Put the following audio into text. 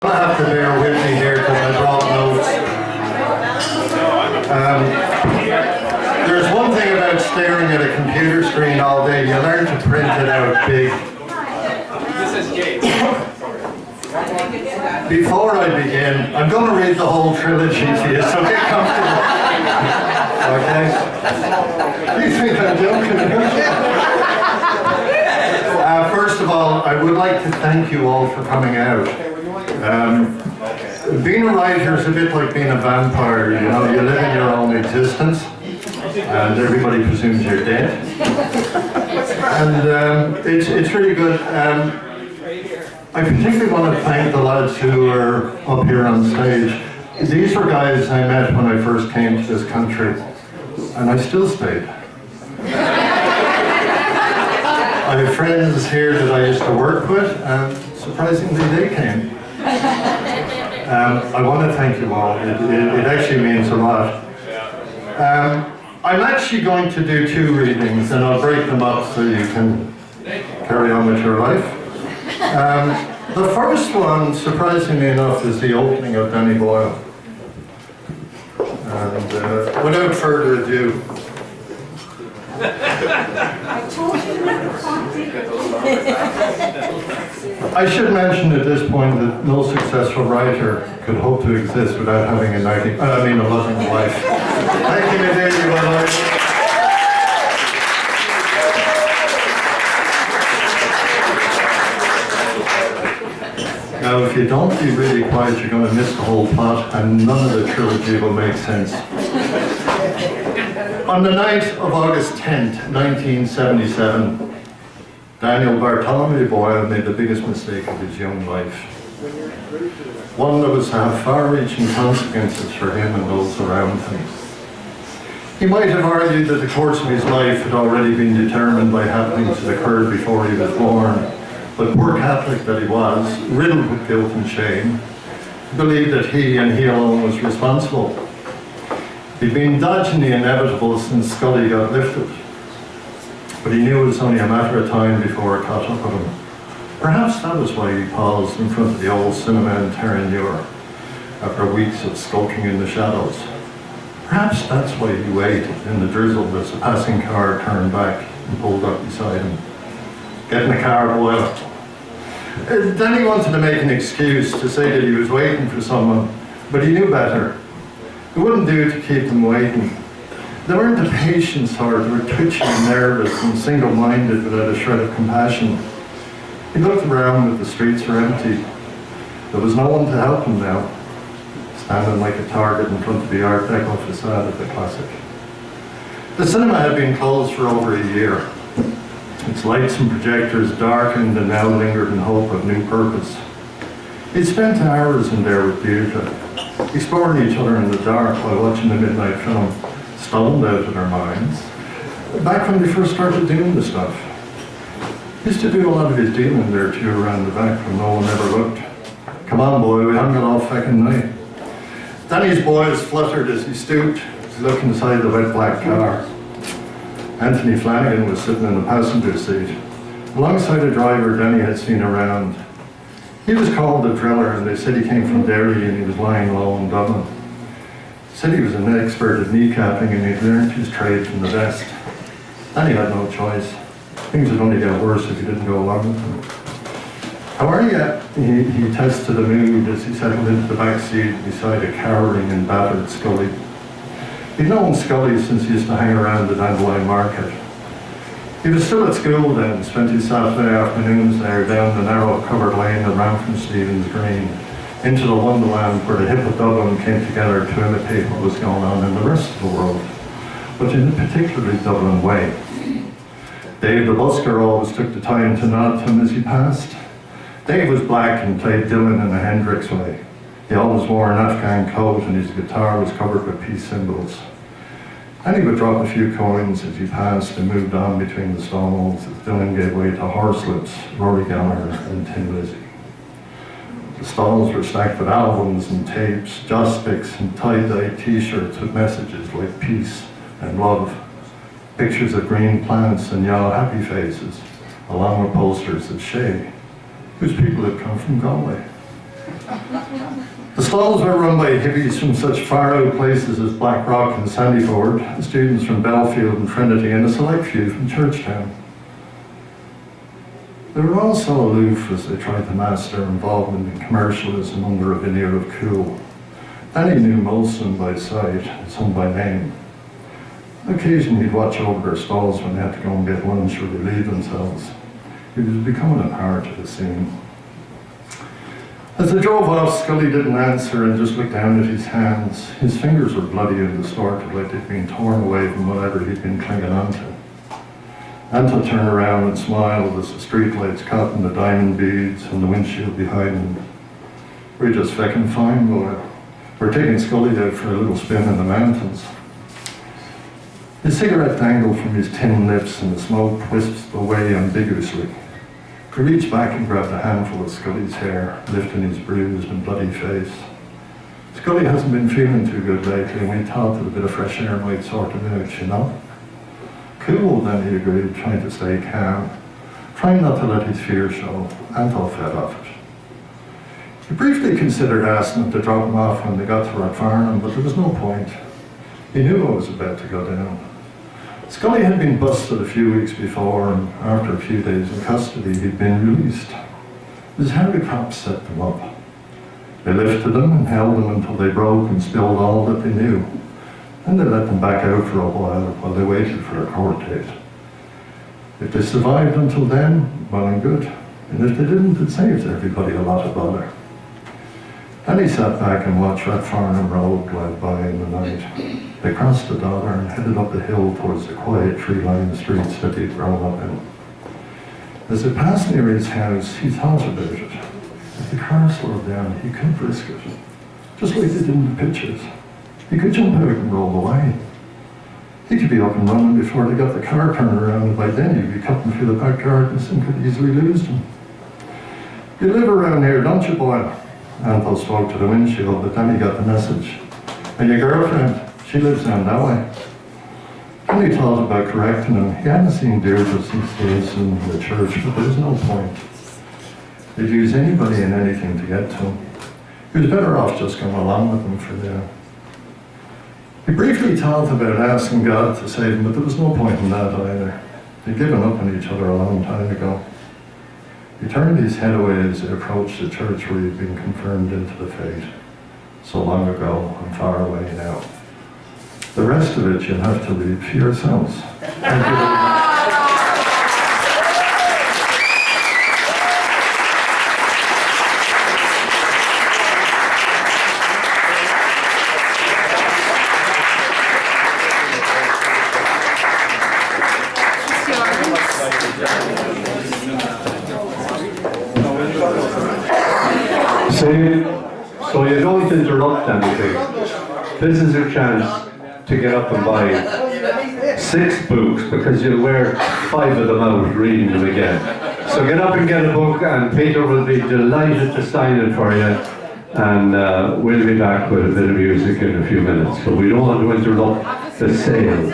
I have to bear with me here because I brought notes. There's one thing about staring at a computer screen all day, you learn to print it out big. Before I begin, I'm going to read the whole trilogy to you, so get comfortable. Okay? You think I'm joking? First of all, I would like to thank you all for coming out. Being a writer is a bit like being a vampire, you know, you live in your own existence and everybody presumes you're dead. And it's really good. I particularly want to thank the lads who are up here on stage. These were guys I met when I first came to this country, and I still stayed. I have friends here that I used to work with, and surprisingly they came. I want to thank you all. It actually means a lot. I'm actually going to do 2 readings, and I'll break them up so you can carry on with your life. The first one, surprisingly enough, is the opening of Danny Boyle. And without further ado, I should mention at this point that no successful writer could hope to exist without having a loving wife. Thank you, Nadine, my wife. Now, if you don't be really quiet, you're going to miss the whole plot, and none of the trilogy will make sense. On the night of August 10th, 1977, Daniel Bartholomew Boyle made the biggest mistake of his young life. One that was to have far-reaching consequences for him and those around him. He might have argued that the course of his life had already been determined by happenings that occurred before he was born, but poor Catholic that he was, riddled with guilt and shame, believed that he and he alone was responsible. He'd been dodging the inevitable since Scully got lifted, but he knew it was only a matter of time before it caught up with him. Perhaps that was why he paused in front of the old cinema in Terranure after weeks of skulking in the shadows. Perhaps that's why he waited in the drizzle as a passing car turned back and pulled up beside him. Get in the car, Boyle. Then he wanted to make an excuse to say that he was waiting for someone, but he knew better. It wouldn't do to keep them waiting. They weren't the patient sort, they were twitchy and nervous and single-minded without a shred of compassion. He looked around, but the streets were empty. There was no one to help him now, standing like a target in front of the Art Deco facade of the classic. The cinema had been closed for over a year. Its lights and projectors darkened and now lingered in hope of new purpose. He'd spent hours in there with Deirdre, exploring each other in the dark while watching the midnight film, stoned out of their minds. Back when they first started doing the stuff. He used to do a lot of his dealing there too around the back when no one ever looked. Come on, boy, we haven't got all fucking night. Danny's boys fluttered as he stooped to look inside the wet black car. Anthony Flanagan was sitting in the passenger seat, alongside a driver Danny had seen around. He was called a driller, and they said he came from Derry and he was lying low in Dublin. Said he was an expert at kneecapping and he'd learned his trade from the best. Danny had no choice. Things would only get worse if he didn't go along with them. How are you? He tested the mood as he settled into the back seat beside a cowering and battered Scully. He'd known Scully since he used to hang around the Dandelion Market. He was still at school then and spent his Saturday afternoons there down the narrow covered lane that ran from Stephen's Green into the wonderland where the hip of Dublin came together to imitate what was going on in the rest of the world, but in a particularly Dublin way. Dave the busker always took the time to nod to him as he passed. Dave was black and played Dylan in a Hendrix way. He always wore an Afghan coat and his guitar was covered with peace symbols. And he would drop a few coins as he passed and moved on between the stone walls as Dylan gave way to Horselips, Rory Gallagher and Tin Lizzy. The stalls were stacked with albums and tapes, joss sticks and tie-dye t-shirts with messages like peace and love, pictures of green plants and yellow happy faces, along with posters of Shay, whose people had come from Galway. The stalls were run by hippies from such far-out places as Blackrock and Sandyford, students from Belfield and Trinity, and a select few from Churchtown. They were also aloof as they tried to mask their involvement in commercialism under a veneer of cool. Danny knew most of them by sight, and some by name. Occasionally he'd watch over their stalls when they had to go and get lunch or relieve themselves. He was becoming a part of the scene. As they drove off, Scully didn't answer and just looked down at his hands. His fingers were bloody and distorted, like they'd been torn away from whatever he'd been clinging onto. Anto turned around and smiled as the streetlights caught in the diamond beads and the windshield behind him. "We're just feckin' fine, boy. We're taking Scully out for a little spin in the mountains." His cigarette dangled from his thin lips and the smoke wisped away ambiguously. He reached back and grabbed a handful of Scully's hair, lifting his bruised and bloody face. "Scully hasn't been feeling too good lately, and we thought that a bit of fresh air might sort him out, you know." "Cool," then he agreed, trying to stay calm, trying not to let his fear show. Anto fed off it. He briefly considered asking them to drop him off when they got to Rathfarnham, but there was no point. He knew what was about to go down. Scully had been busted a few weeks before, and after a few days in custody, he'd been released. It was how the cops set them up. They lifted them and held them until they broke and spilled all that they knew. Then they let them back out for a while they waited for a court date. If they survived until then, well and good. And if they didn't, it saved everybody a lot of bother. Then he sat back and watched Rathfarnham Road glide by in the night. They crossed the Dora and headed up the hill towards the quiet tree-lined streets that he'd grown up in. As they passed near his house, he thought about it. If the car slowed down, he could risk it. Just like they did in the pictures. He could jump out and roll away. He could be up and running before they got the car turned around, and by then he'd be cutting through the back gardens and could easily lose them. "You live around here, don't you, boy?" Anto spoke to the windshield, but then he got the message. "And your girlfriend, she lives down that way." Then he thought about correcting him. He hadn't seen Deirdre since days in the church, but there was no point. They'd use anybody and anything to get to him. He was better off just going along with them for now. He briefly thought about asking God to save him, but there was no point in that either. They'd given up on each other a long time ago. He turned his head away as they approached the church where he'd been confirmed into the faith. So long ago and far away now. The rest of it you'll have to read for yourselves. Thank you very much. So you don't interrupt anything. This is your chance to get up and buy 6 books because you'll wear 5 of them out reading them again. So get up and get a book, and Peter will be delighted to sign it for you, and we'll be back with a bit of music in a few minutes. But we don't want to interrupt the sale.